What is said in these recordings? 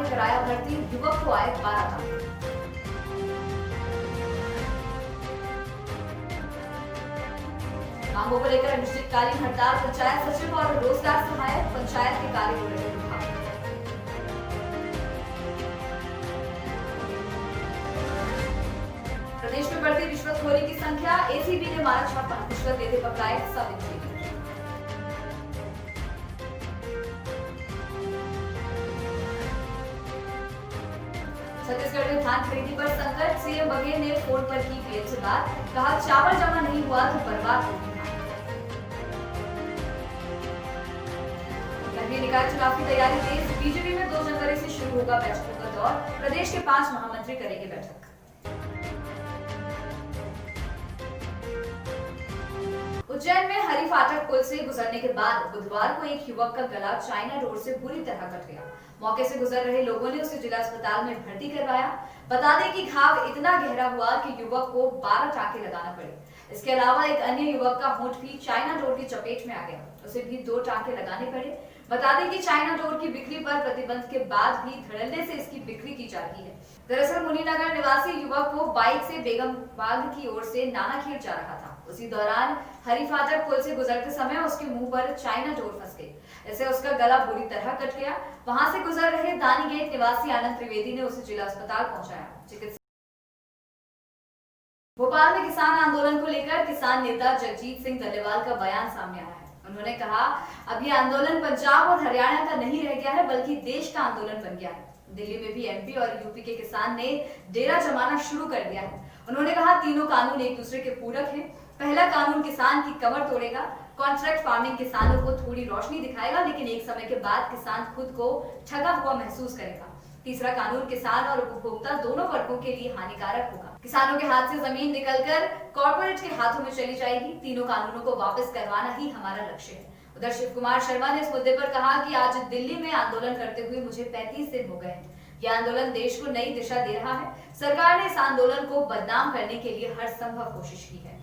ने कराया भर्ती, युवक को आए 12 टांके। मांगों को लेकर अनिश्चितकालीन हड़ताल, पंचायत सचिव और रोजगार सहायक पंचायत के कार्य को रहे विभाग। प्रदेश में बढ़ती रिश्वतखोरी की संख्या, एसीबी ने मारा छापा, रिश्वत लेते पकड़ाए सब इंजीनियर। छत्तीसगढ़ में धान खरीदी पर संकट, सीएम बघेल ने फोन पर की पीएम से बात, कहा चावल जमा नहीं हुआ तो बर्बाद होगी धान। नगरीय निकाय चुनाव की तैयारी तेज, बीजेपी में 2 जनवरी से शुरू होगा बैठकों का दौर, प्रदेश के 5 महामंत्री करेंगे बैठक। उज्जैन में हरी फाटक पुल से गुजरने के बाद बुधवार को एक युवक का गला चाइना डोर से बुरी तरह कट गया। मौके से गुजर रहे लोगों ने उसे जिला अस्पताल में भर्ती करवाया। बता दें कि घाव इतना गहरा हुआ कि युवक को 12 टांके लगाना पड़े। इसके अलावा एक अन्य युवक का होंठ भी चाइना डोर की चपेट में आ गया, उसे भी 2 टांके लगाने पड़े। बता दें कि चाइना डोर की बिक्री पर प्रतिबंध के बाद भी धड़ल्ले से इसकी बिक्री की जा रही है। दरअसल मुनीनगर निवासी युवक को बाइक से बेगमबाग की ओर से नानाखेड़ जा रहा था। उसी दौरान हरी फाटक पुल से गुजरते समय उसके मुंह पर चाइना डोर फंस गई, इससे उसका गला बुरी तरह कट गया। वहां से गुजर रहे दानी गेट निवासी आनंद त्रिवेदी ने उसे जिला अस्पताल पहुंचाया। चिकित्सा भोपाल में किसान आंदोलन को लेकर किसान नेता जगजीत सिंह डल्लेवाल का बयान सामने आया है। उन्होंने कहा, अब यह आंदोलन पंजाब और हरियाणा का नहीं रह गया है, बल्कि देश का आंदोलन बन गया है। दिल्ली में भी एमपी और यूपी के किसान ने डेरा जमाना शुरू कर दिया है। उन्होंने कहा, तीनों कानून एक दूसरे के पूरक हैं। पहला कानून किसान की कमर तोड़ेगा, कॉन्ट्रैक्ट फार्मिंग किसानों को थोड़ी रोशनी दिखाएगा, लेकिन एक समय के बाद किसान खुद को ठगा हुआ महसूस करेगा। तीसरा कानून किसान और उपभोक्ता दोनों वर्गों के लिए हानिकारक होगा। किसानों के हाथ से जमीन निकलकर कॉर्पोरेट के हाथों में चली जाएगी। तीनों कानूनों को वापस करवाना ही हमारा लक्ष्य है। उधर शिव कुमार शर्मा ने इस मुद्दे पर कहा कि आज दिल्ली में आंदोलन करते हुए मुझे 35 दिन हो गए हैं। यह आंदोलन देश को नई दिशा दे रहा है। सरकार ने इस आंदोलन को बदनाम करने के लिए हर संभव कोशिश की है।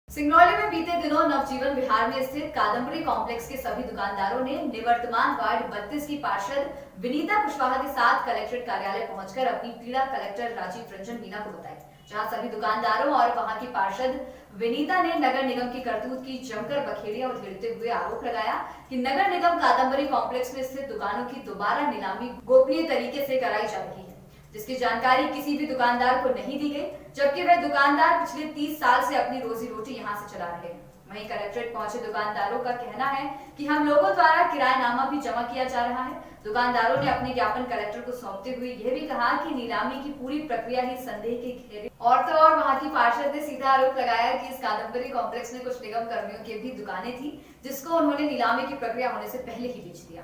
सिंगरौली में बीते दिनों नवजीवन विहार में स्थित कादम्बरी कॉम्प्लेक्स के सभी दुकानदारों ने निवर्तमान वार्ड 32 की पार्षद विनीता कुशवाहा के साथ कलेक्ट्रेट कार्यालय पहुंचकर अपनी पीड़ा कलेक्टर राजीव रंजन मीना को बताई, जहां सभी दुकानदारों और वहां की पार्षद विनीता ने नगर निगम की करतूत की जमकर बखेड़ियां उधेड़ते हुए आरोप लगाया कि नगर निगम कादम्बरी कॉम्प्लेक्स में स्थित दुकानों की दोबारा नीलामी गोपनीय तरीके से कराई जा रही है, जिसकी जानकारी किसी भी दुकानदार को नहीं दी गई, जबकि वह दुकानदार पिछले 30 साल से अपनी रोजी रोटी यहां से चला रहे हैं। वहीं कलेक्ट्रेट पहुंचे दुकानदारों का कहना है कि हम लोगों द्वारा किरायानामा भी जमा किया जा रहा है। दुकानदारों ने अपने ज्ञापन कलेक्टर को सौंपते हुए यह भी कहा कि नीलामी की पूरी प्रक्रिया ही संदेह के घेरे। और तो और वहां की पार्षद ने सीधा आरोप लगाया कि इस कादम्बरी कॉम्प्लेक्स में कुछ निगम कर्मियों की भी दुकानें थी, जिसको उन्होंने नीलामी की प्रक्रिया होने से पहले ही बेच दिया।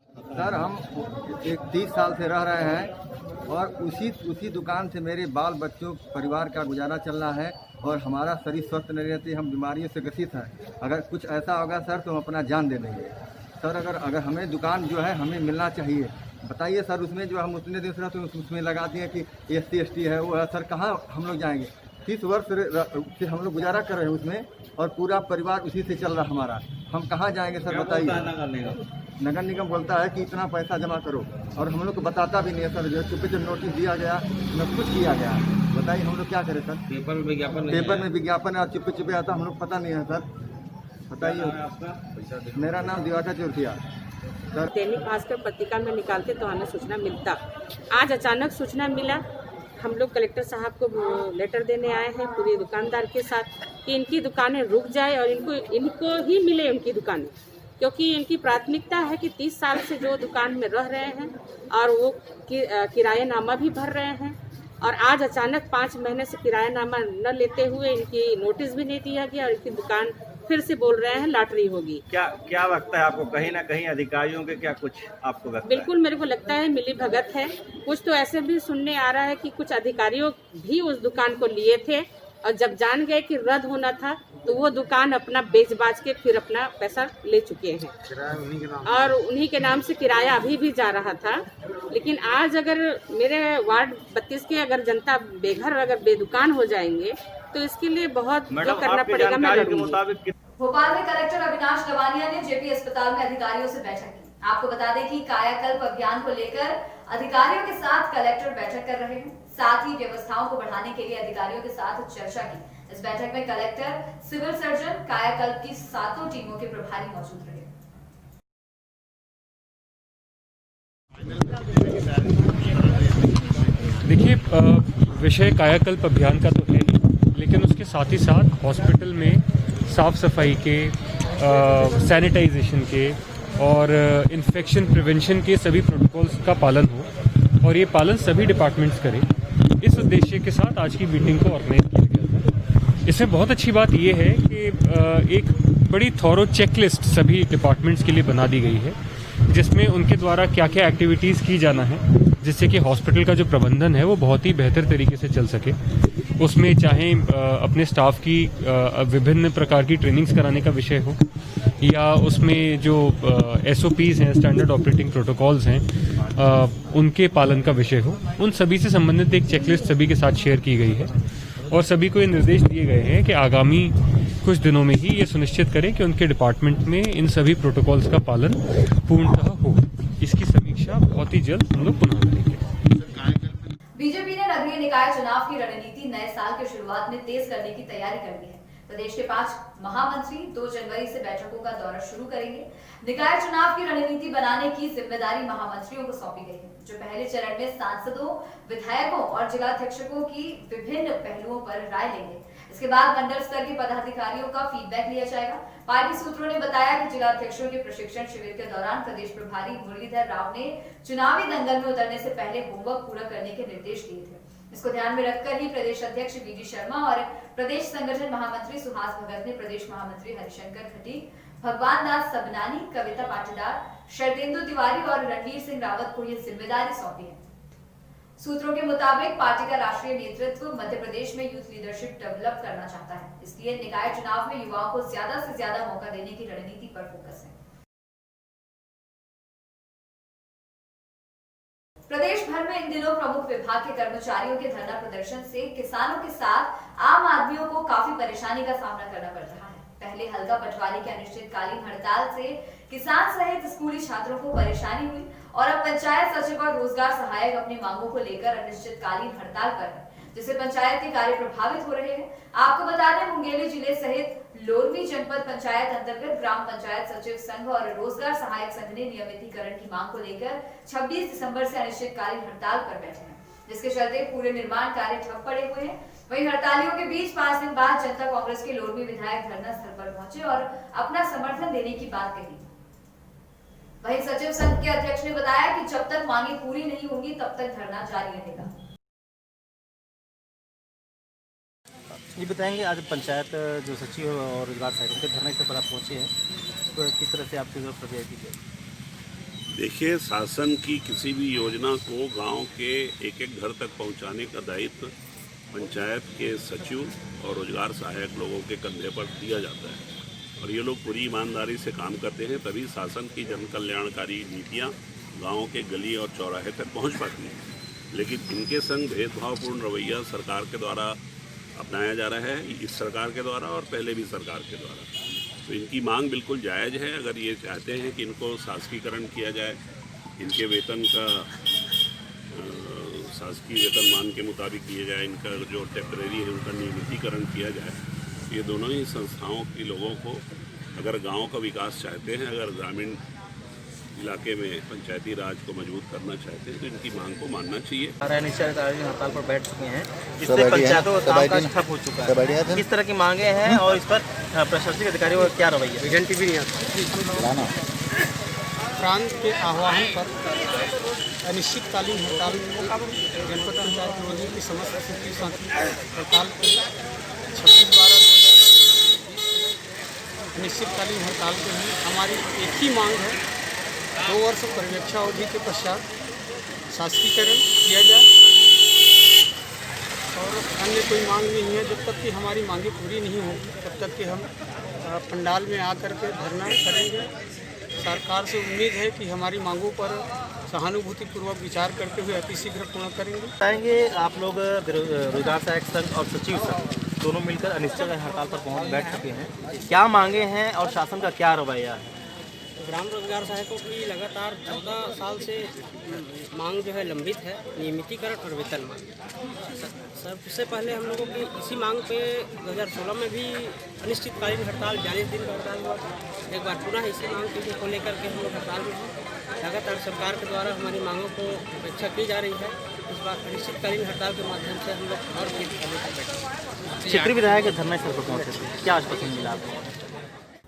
सर, हम 30 साल से रह रहे हैं और उसी दुकान से मेरे बाल बच्चों परिवार का गुजारा चल रहा है और हमारा शरीर स्वस्थ नहीं रहती, हम बीमारियों से ग्रसित हैं। अगर कुछ ऐसा होगा सर तो हम अपना जान दे देंगे सर। अगर हमें दुकान जो है हमें मिलना चाहिए। बताइए सर, उसमें जो हम उतने दिन से रहते हैं उसमें लगा दिए कि SC ST है वो है सर, कहाँ हम लोग जाएंगे? 30 वर्ष से हम लोग गुजारा कर रहे हैं उसमें और पूरा परिवार उसी से चल रहा हमारा। हम कहाँ जाएंगे सर बताइए? नगर निगम बोलता है कि इतना पैसा जमा करो और हम लोग को बताता भी नहीं है सर। जो नोटिस दिया गया न कुछ किया गया, बताइए हम लोग क्या करें सर? पेपर में विज्ञापन है, चुपे चुपे आता, हम लोग पता नहीं है सर। बताइए। मेरा नाम दिवाकर चौरसिया सर। दैनिक भास्कर पत्रिका में निकालते तो हमें सूचना मिलता। आज अचानक सूचना मिला, हम लोग कलेक्टर साहब को लेटर देने आए हैं पूरे दुकानदार के साथ कि इनकी दुकानें रुक जाए और इनको ही मिले उनकी दुकानें, क्योंकि इनकी प्राथमिकता है कि 30 साल से जो दुकान में रह रहे हैं और वो किरायानामा भी भर रहे हैं और आज अचानक 5 महीने से किरायानामा न लेते हुए इनकी नोटिस भी नहीं दिया गया और इनकी दुकान फिर से बोल रहे हैं लॉटरी होगी। क्या लगता है आपको, कहीं ना कहीं अधिकारियों के क्या कुछ आपको लगता है? बिल्कुल मेरे को लगता है मिली भगत है। कुछ तो ऐसे भी सुनने आ रहा है कि कुछ अधिकारियों भी उस दुकान को लिए थे और जब जान गए कि रद्द होना था तो वो दुकान अपना बेच बाच के फिर अपना पैसा ले चुके हैं और उन्हीं के नाम से किराया अभी भी जा रहा था। लेकिन आज अगर मेरे वार्ड 32 की अगर जनता बेघर अगर बेदुकान हो जाएंगे तो इसके लिए बहुत जो करना पड़ेगा। मैं भोपाल में कलेक्टर अविनाश लवानिया ने जेपी अस्पताल में अधिकारियों से बैठक की। आपको बता दें कि कायाकल्प अभियान को लेकर अधिकारियों के साथ कलेक्टर बैठक कर रहे हैं। साथ ही व्यवस्थाओं को बढ़ाने के लिए अधिकारियों के साथ चर्चा की। इस बैठक में कलेक्टर, सिविल सर्जन, कायाकल्प की 7 टीमों के प्रभारी मौजूद रहे। देखिए, विषय कायाकल्प अभियान का तो है ही, लेकिन उसके साथ ही साथ हॉस्पिटल में साफ सफाई के, सैनिटाइजेशन के और इन्फेक्शन प्रिवेंशन के सभी प्रोटोकॉल्स का पालन हो और ये पालन सभी डिपार्टमेंट्स करें, इस उद्देश्य के साथ आज की मीटिंग को ऑर्गेनाइज किया गया था। इसमें बहुत अच्छी बात ये है कि एक बड़ी थॉरो चेकलिस्ट सभी डिपार्टमेंट्स के लिए बना दी गई है, जिसमें उनके द्वारा क्या क्या एक्टिविटीज़ की जाना है, जिससे कि हॉस्पिटल का जो प्रबंधन है वो बहुत ही बेहतर तरीके से चल सके। उसमें चाहे अपने स्टाफ की विभिन्न प्रकार की ट्रेनिंग्स कराने का विषय हो, या उसमें जो SOPs हैं, स्टैंडर्ड ऑपरेटिंग प्रोटोकॉल्स हैं, उनके पालन का विषय हो, उन सभी से संबंधित एक चेकलिस्ट सभी के साथ शेयर की गई है और सभी को ये निर्देश दिए गए हैं कि आगामी कुछ दिनों में ही ये सुनिश्चित करें कि उनके डिपार्टमेंट में इन सभी प्रोटोकॉल्स का पालन पूर्णतः हो। इसकी समीक्षा बहुत ही जल्द हम लोग पुनः करेंगे। बीजेपी ने नगरीय निकाय चुनाव की रणनीति नए साल की शुरुआत में तेज करने की तैयारी कर ली है। प्रदेश के 5 महामंत्री 2 जनवरी से बैठकों का दौरा शुरू करेंगे। निकाय चुनाव की रणनीति बनाने की जिम्मेदारी महामंत्रियों को सौंपी गई है, जो पहले चरण में सांसदों, विधायकों और जिलाध्यक्षों की विभिन्न पहलुओं पर राय लेंगे। इसके बाद मंडल स्तर के पदाधिकारियों का फीडबैक लिया जाएगा। पार्टी सूत्रों ने बताया कि जिलाध्यक्षों के प्रशिक्षण शिविर के दौरान प्रदेश प्रभारी मुरलीधर राव ने चुनावी दंगल में उतरने से पहले होमवर्क पूरा करने के निर्देश दिए थे। इसको ध्यान में रखकर ही प्रदेश अध्यक्ष VG शर्मा और प्रदेश संगठन महामंत्री सुहास भगत ने प्रदेश महामंत्री हरिशंकर खटीक, भगवान दास सबनानी, कविता पाटीदार, शरदेंदु तिवारी और रणवीर सिंह रावत को ये जिम्मेदारी सौंपी है। सूत्रों के मुताबिक पार्टी का राष्ट्रीय नेतृत्व मध्य प्रदेश में यूथ लीडरशिप डेवलप करना चाहता है, इसलिए निकाय चुनाव में युवाओं को ज्यादा से ज्यादा मौका देने की रणनीति पर फोकस है। प्रदेश भर में इन दिनों प्रमुख विभाग के कर्मचारियों के धरना प्रदर्शन से किसानों के साथ आम आदमियों को काफी परेशानी का सामना करना पड़ रहा है। पहले हल्का पटवारी की अनिश्चितकालीन हड़ताल से किसान सहित स्कूली छात्रों को परेशानी हुई और अब पंचायत सचिव और रोजगार सहायक अपनी मांगों को लेकर अनिश्चितकालीन हड़ताल पर है, जिससे पंचायत के कार्य प्रभावित हो रहे हैं। आपको बता दें, मुंगेली जिले सहित लोरमी जनपद पंचायत अंतर्गत ग्राम पंचायत सचिव संघ और रोजगार सहायक संघ ने नियमितीकरण की मांग को लेकर 26 दिसंबर से अनिश्चितकालीन हड़ताल पर बैठे हैं, जिसके चलते पूरे निर्माण कार्य ठप पड़े हुए हैं। वहीं हड़तालियों के बीच 5 दिन बाद जनता कांग्रेस के लोरमी विधायक धरना स्थल पर पहुंचे और अपना समर्थन देने की बात कही। वहीं सचिव संघ के अध्यक्ष ने बताया कि जब तक मांगे पूरी नहीं होंगी तब तक धरना जारी रहेगा। ये बताएंगे, आज पंचायत जो सचिव और रोजगार सहायकों के धरने स्थल पर आप पहुंचे हैं, तो किस तरह से आपकी प्रक्रिया की गई? देखिए, शासन की किसी भी योजना को गांव के एक एक घर तक पहुंचाने का दायित्व पंचायत के सचिव और रोजगार सहायक लोगों के कंधे पर दिया जाता है और ये लोग पूरी ईमानदारी से काम करते हैं, तभी शासन की जन कल्याणकारी नीतियाँ गाँव के गली और चौराहे तक पहुँच पाती हैं। लेकिन इनके संग भेदभावपूर्ण रवैया सरकार के द्वारा अपनाया जा रहा है, इस सरकार के द्वारा और पहले भी सरकार के द्वारा। तो इनकी मांग बिल्कुल जायज़ है। अगर ये चाहते हैं कि इनको शासकीकरण किया जाए, इनके वेतन का शासकीय वेतनमान के मुताबिक किया जाए, इनका जो टेम्परेरी है उनका नियमितीकरण किया जाए, ये दोनों ही संस्थाओं के लोगों को अगर गांव का विकास चाहते हैं, अगर ग्रामीण इलाके में पंचायती राज को मजबूत करना चाहते हैं, तो इनकी मांग को मानना चाहिए। अनिश्चितकालीन हड़ताल पर बैठ चुके हैं, जिससे पंचायतों का कामकाज ठप हो चुका है। किस तरह की मांगे हैं और इस पर प्रशासनिक अधिकारियों का क्या रवैया? प्रांत के आह्वान पर अनिश्चितकालीन हड़ताल जनपद पंचायत रोजी की समस्त स्थिति साथी हड़ताल 26/12/2020 अनिश्चितकालीन हड़ताल के लिए हमारी एक ही मांग है, 2 वर्ष पर्यवेक्षावधि के पश्चात शासकीकरण किया जाए और अन्य कोई मांग नहीं है। जब तक कि हमारी मांगे पूरी नहीं हो तब तक कि हम पंडाल में आकर के धरना करेंगे। सरकार से उम्मीद है कि हमारी मांगों पर सहानुभूतिपूर्वक विचार करते हुए अतिशीघ्र पूर्ण करेंगे। बताएंगे, आप लोग रोजगार सहायक संघ और सचिव संघ दोनों मिलकर अनिश्चित हड़ताल पर बैठ चुके हैं। क्या मांगे हैं और शासन का क्या रवैया है? ग्राम रोजगार सहायकों की लगातार 14 साल से मांग जो है लंबित है, नियमितीकरण और वेतन मांग। सबसे पहले हम लोगों की इसी मांग पे 2016 में भी अनिश्चितकालीन हड़ताल 42 दिन का हड़ताल हुआ। एक बार पुनः इसी मांग को लेकर के हम लोग हड़ताल में हैं। लगातार सरकार के द्वारा हमारी मांगों को उपेक्षा की जा रही है। इस बार अनिश्चितकालीन हड़ताल के माध्यम से हम लोग और भी बैठे। क्षेत्रीय विधायक के धरना स्थल पर पहुंचे थे, क्या आश्वासन मिला आपको?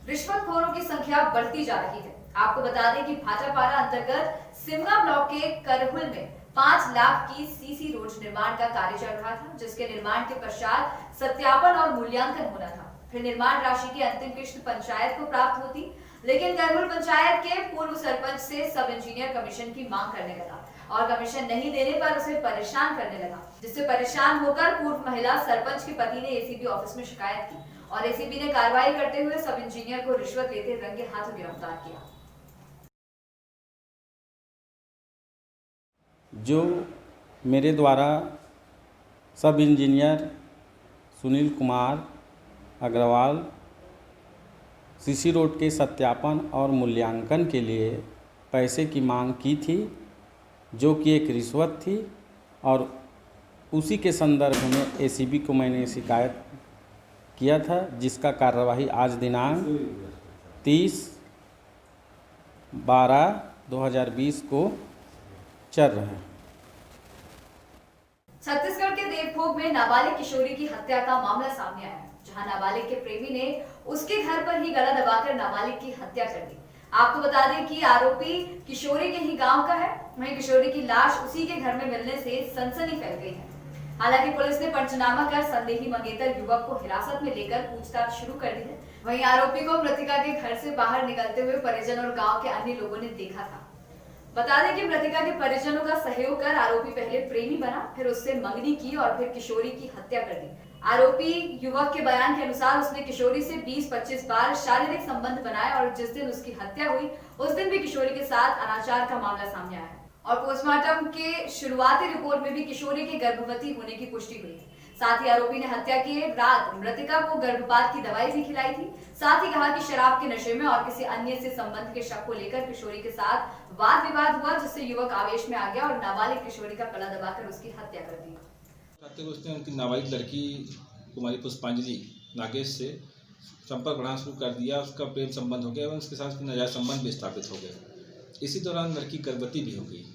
रिश्वतखोरों की संख्या बढ़ती जा रही है। आपको बता दें कि भाटापारा अंतर्गत सिमगा ब्लॉक के करहुल में 5 लाख की सीसी रोड निर्माण का कार्य चल रहा था, जिसके निर्माण के पश्चात सत्यापन और मूल्यांकन होना था। फिर निर्माण राशि की अंतिम किश्त पंचायत को प्राप्त होती, लेकिन करहुल पंचायत के पूर्व सरपंच से सब इंजीनियर कमीशन की मांग करने लगा और कमीशन नहीं देने पर उसे परेशान करने लगा, जिससे परेशान होकर पूर्व महिला सरपंच के पति ने एसीबी ऑफिस में शिकायत की और एसीबी ने कार्रवाई करते हुए सब इंजीनियर को रिश्वत लेते रंगे हाथों गिरफ्तार किया। जो मेरे द्वारा sub engineer Sunil Kumar Agrawal CC road के सत्यापन और मूल्यांकन के लिए पैसे की मांग की थी, जो कि एक रिश्वत थी, और उसी के संदर्भ में एसीबी को मैंने शिकायत किया था, जिसका कार्यवाही आज दिनांक 30/12/2020 को चल रहे हैं। छत्तीसगढ़ के देवभोग में नाबालिग किशोरी की हत्या का मामला सामने आया, जहां नाबालिग के प्रेमी ने उसके घर पर ही गला दबाकर नाबालिग की हत्या कर दी। आपको बता दें कि आरोपी किशोरी के ही गांव का है। वहीं किशोरी की लाश उसी के घर में मिलने से सनसनी फैल गई है। हालांकि पुलिस ने पंचनामा कर संदेही मंगेतर युवक को हिरासत में लेकर पूछताछ शुरू कर दी है। वहीं आरोपी को मृतिका के घर से बाहर निकलते हुए परिजन और गांव के अन्य लोगों ने देखा था। बता दें कि मृतिका के परिजनों का सहयोग कर आरोपी पहले प्रेमी बना, फिर उससे मंगनी की और फिर किशोरी की हत्या कर दी। आरोपी युवक के बयान के अनुसार उसने किशोरी से 20-25 बार शारीरिक संबंध बनाए और जिस दिन उसकी हत्या हुई उस दिन भी किशोरी के साथ अनाचार का मामला सामने आया है। और पोस्टमार्टम के शुरुआती रिपोर्ट में भी किशोरी के गर्भवती होने की पुष्टि हुई है। साथ ही आरोपी ने हत्या के रात मृतिका को गर्भपात की दवाई भी खिलाई थी। साथ ही कहा कि शराब के नशे में और किसी अन्य से संबंध के शक को लेकर किशोरी के साथ वाद विवाद हुआ, जिससे युवक आवेश में आ गया और नाबालिग किशोरी का गला दबाकर उसकी हत्या कर दी। उसने उनकी नाबालिग लड़की कुमारी पुष्पांजलि नागेश से संपर्क बढ़ाना शुरू कर दिया। उसका प्रेम संबंध हो गया और उसके साथ नाजायज संबंध भी स्थापित हो गए। इसी दौरान लड़की गर्भवती भी हो गई।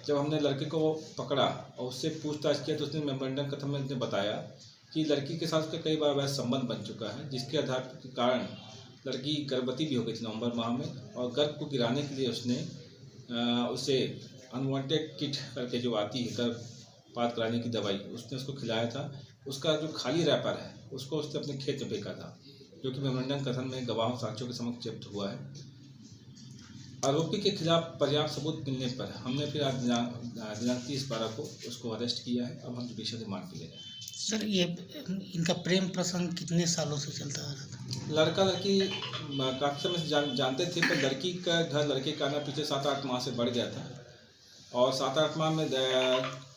जब हमने लड़के को पकड़ा और उससे पूछताछ किया तो उसने मेमोरेंडम कथन में उसने बताया कि लड़की के साथ उसका कई बार वैसा संबंध बन चुका है, जिसके आधार के कारण लड़की गर्भवती भी हो गई थी नवंबर माह में, और गर्भ को गिराने के लिए उसने उसे अनवांटेड किट करके जो आती है गर्भपात कराने की दवाई, उसने उसको खिलाया था। उसका जो खाली रैपर है उसको उसने अपने खेत में फेंका था, जो कि मेमोरेंडम कथन में गवाहों साक्ष्यों के समक्ष जब्त हुआ है। आरोपी के खिलाफ पर्याप्त सबूत मिलने पर हमने फिर आज दिनांक 30/12 को उसको अरेस्ट किया है। अब हम जुडिशियल रिमांड पे ले रहे हैं। सर, ये इनका प्रेम प्रसंग कितने सालों से चलता आ रहा था? लड़का लड़की काफ़ी समय से जानते थे, पर लड़की का घर लड़के का आना पीछे 7-8 माह से बढ़ गया था, और 7-8 माह में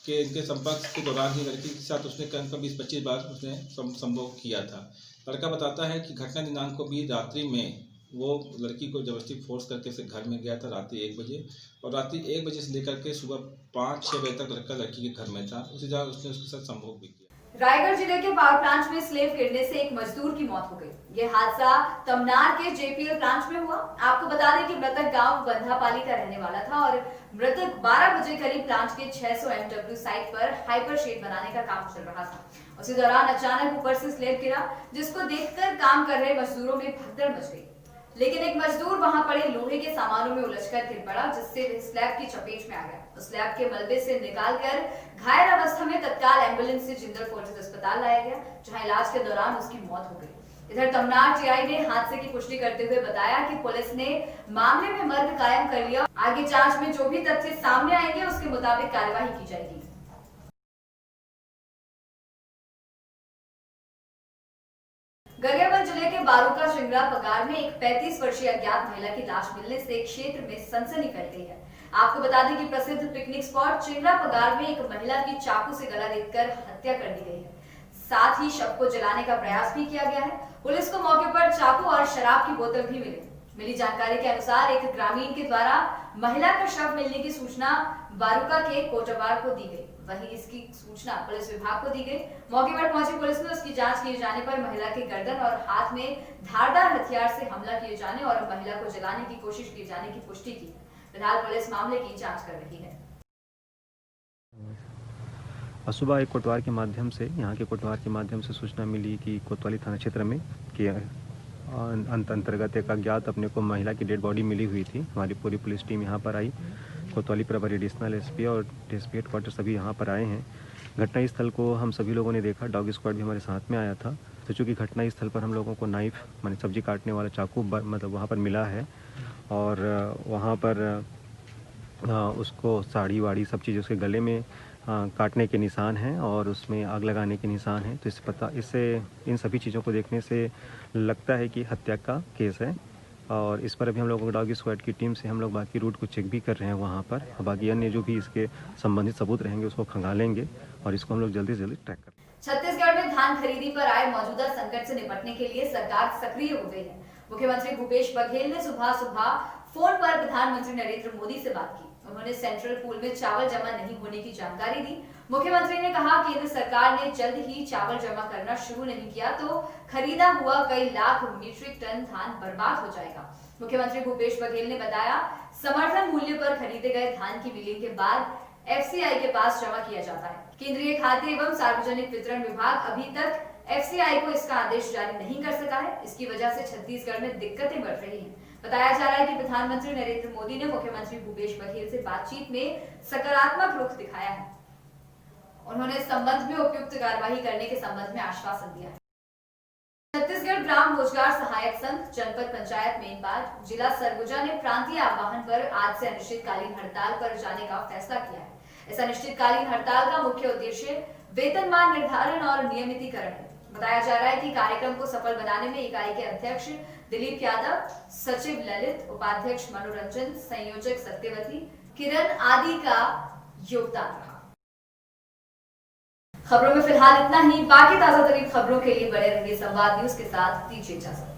के इनके संपर्क के दौरान ही लड़की के साथ उसने कम 20-25 बार उसने संभोग किया था। लड़का बताता है कि घटना दिनांक को भी रात्रि में वो लड़की को जबरदस्ती फोर्स करके से घर में गया था रात्रि 1 बजे, और रात्रि 1 बजे से लेकर के सुबह 5-6 बजे तक लड़का लड़की के घर में था। उसी जगह उसने उसके साथ संभोग भी किया। रायगढ़ जिले के पावर प्लांट में स्लेव गिरने से एक मजदूर की मौत हो गई। ये हादसा तमनार के जेपीएल प्लांट में हुआ। आपको बता दें कि मृतक गांव बंधापाली का रहने वाला था और मृतक 12 बजे करीब प्लांट के 600 MW साइट पर हाइपर शेड बनाने का काम चल रहा था। उसी दौरान अचानक ऊपर से स्लेब गिरा, जिसको देखकर काम कर रहे मजदूरों में भगदड़ मच गई। लेकिन एक मजदूर वहां पड़े लोहे के सामानों में उलझकर गिर पड़ा, जिससे स्लैब की चपेट में आ गया। उस स्लैब के मलबे से निकालकर घायल अवस्था में तत्काल एम्बुलेंस से जिंदल फोर्टिस अस्पताल लाया गया, जहां इलाज के दौरान उसकी मौत हो गई। इधर तमनार टीआई ने हादसे की पुष्टि करते हुए बताया कि पुलिस ने मामले में मर्ग कायम कर लिया। आगे जांच में जो भी तथ्य सामने आएंगे उसके मुताबिक कार्यवाही की जाएगी। गरियाबंद जिले के बारूका शिंगरा पगार में एक 35 वर्षीय अज्ञात महिला की लाश मिलने से क्षेत्र में सनसनी फैल गई है। आपको बता दें कि प्रसिद्ध पिकनिक स्पॉट चिंगरा पगार में एक महिला की चाकू से गला रेतकर हत्या कर दी गई है। साथ ही शव को जलाने का प्रयास भी किया गया है। पुलिस को मौके पर चाकू और शराब की बोतल भी मिली जानकारी के अनुसार एक ग्रामीण के द्वारा महिला का शव मिलने की सूचना बारुका के कोटवार को दी गई। वहीं इसकी सूचना पुलिस विभाग को दी गई। मौके पर पहुंची पुलिस ने उसकी जांच किए जाने पर महिला के गर्दन और हाथ में धारदार हथियार से हमला किए जाने और महिला को जलाने की कोशिश किए जाने की पुष्टि की। फिलहाल पुलिस मामले की जांच कर रही है। सुबह एक कोटवार के माध्यम से यहाँ के कोटवार के माध्यम से सूचना मिली कि कोतवाली थाना क्षेत्र में कि अंतर्गत एक अज्ञात अपने को महिला की डेड बॉडी मिली हुई थी। हमारी पूरी पुलिस टीम यहाँ पर आई। कोतवाली प्रभारी एडिशनल एसपी और डीएसपी हेडक्वार्टर सभी यहाँ पर आए हैं। घटनास्थल को हम सभी लोगों ने देखा। डॉग स्क्वाड भी हमारे साथ में आया था। तो चूँकि घटनास्थल पर हम लोगों को नाइफ माने सब्जी काटने वाला चाकू मतलब वहाँ पर मिला है और वहाँ पर उसको साड़ी वाड़ी सब चीज़ उसके गले में काटने के निशान हैं और उसमें आग लगाने के निशान हैं। तो इससे इन सभी चीज़ों को देखने से लगता है कि हत्या का केस है और इस पर अभी हम लोगों डॉग स्क्वाड की टीम से हम लोग बाकी रूट को चेक भी कर रहे हैं वहाँ पर। बाकी अन्य जो भी इसके संबंधित सबूत रहेंगे उसको खंगालेंगे और इसको हम लोग जल्दी से जल्दी ट्रैक करें। छत्तीसगढ़ में धान खरीदी पर आए मौजूदा संकट से निपटने के लिए सरकार सक्रिय हो गई है। मुख्यमंत्री भूपेश बघेल ने सुबह फोन पर प्रधानमंत्री नरेंद्र मोदी से बात की। उन्होंने सेंट्रल पूल में चावल जमा नहीं होने की जानकारी दी। मुख्यमंत्री ने कहा केंद्र सरकार ने जल्द ही चावल जमा करना शुरू नहीं किया तो खरीदा हुआ कई लाख मीट्रिक टन धान बर्बाद हो जाएगा। मुख्यमंत्री भूपेश बघेल ने बताया समर्थन मूल्य पर खरीदे गए धान की मिलिंग के बाद एफसीआई के पास जमा किया जाता है। केंद्रीय खाद्य एवं सार्वजनिक वितरण विभाग अभी तक एफसीआई को इसका आदेश जारी नहीं कर सका है। इसकी वजह से छत्तीसगढ़ में दिक्कतें बढ़ रही हैं। बताया जा रहा है कि प्रधानमंत्री नरेंद्र मोदी ने मुख्यमंत्री भूपेश बघेल से बातचीत में सकारात्मक रुख दिखाया है। उन्होंने इस संबंध में उपयुक्त कार्यवाही करने के संबंध में आश्वासन दिया है। छत्तीसगढ़ ग्राम रोजगार सहायक संघ जनपद पंचायत मेनबाद जिला सरगुजा ने प्रांतीय आह्वान पर आज से अनिश्चितकालीन हड़ताल पर जाने का फैसला किया है। इस अनिश्चितकालीन हड़ताल का मुख्य उद्देश्य वेतनमान निर्धारण और नियमितीकरण है। बताया जा रहा है कि कार्यक्रम को सफल बनाने में इकाई के अध्यक्ष दिलीप यादव, सचिव ललित, उपाध्यक्ष मनोरंजन, संयोजक सत्यवती, किरण आदि का योगदान रहा। खबरों में फिलहाल इतना ही। बाकी ताजा तरीन खबरों के लिए बने रहिए संवाद न्यूज के साथ। दीजिए इजाजत।